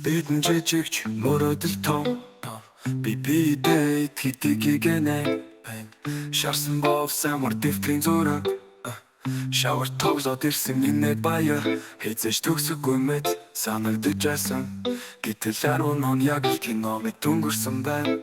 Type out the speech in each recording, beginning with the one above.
Бидэн жижигч мөрөдөл том би бидээ итгэдэг гэнэ шарсан бовсан мөр дэвтрийн зураг шавар тогсоод ирсэн минет баяр хэзээч төгсөхгүй мэд санагдаж байсан гэтэл 10 он яг л кино мэд өнгөрсөн байна.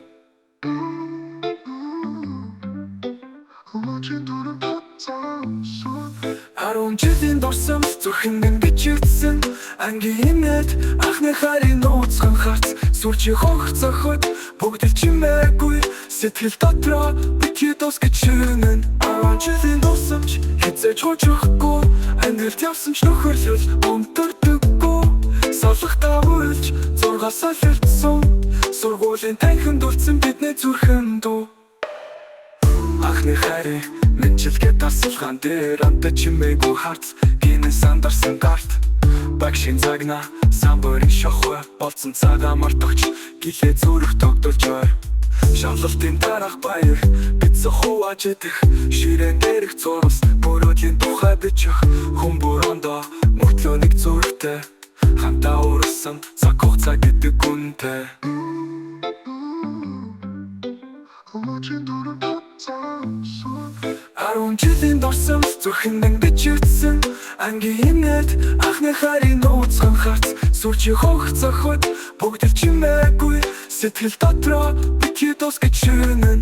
Харун жилийн дурсам зүрхэндэн бичигдсэн ангийн нэт анхны харин нууцхан харц сүрчи хогцоход бүгд л чимээгүй сэтгэл дотроо битгий дусгэж шүнэн жилийн дурсамч хэзээж хожихгүй амьдралд явсан ч нөхөрлөл өмтөрдөггүй солих давуулж зургасаа лэрдсэн сургуулийн танхимд үлдсэн бидний зүрхэн дүү анхны харин Мэнчилгээ тасалгаан дээр амта чимээгүй харц гинэн сандарсан гарт багшийн загна самбарын шохой болцсон цагаа мартагч гэлээ зүрх тогтолж ой шавлалтын дараах баяр бицэ хувааж идэх ширээн дээрх зурвас мөрөөдлийн тухай бичих хүн бурондоо мөртлөө нэг зүрхтэй хамтаа урсан цаг хугацаа гэдэг үнтэй Харун жилийн дурсам зүрхэндэн бичигдсэн ангийн нэт анхны харин нууцхан харц сүрчи хогцоход бүгд л чимээгүй сэтгэл дотроо битгий дусгэж шүнэн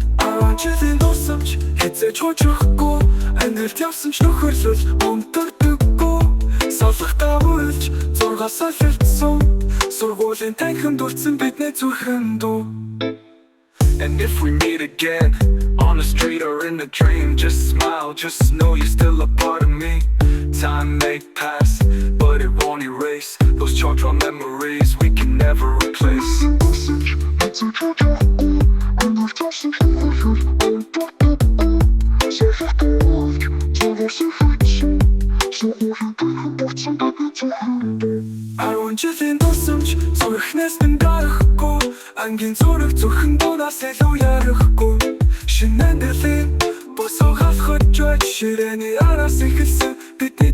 жилийн дурсамч хэзээж хожихгүй амьдралд явсан ч нөхөрлөл өмтөрдөггүй солих давуулж зургасаа лэрдсэн сургуулийн танхимд үлдсэн бидний зүрхэн дүү. And if we meet again, on the street or in a dream, just smile, just know you're still a part of me. Time may pass, but it won't erase those chalk-drawn memories we can never replace. Харун жилийн дурсамч зүрхнээс минь гарахгүй ангийн зүрх зүрхэн дунаас илүү ярихгүй шинэн дэлхийн босоо халахж байж ширээний араас ихэлсэн бидний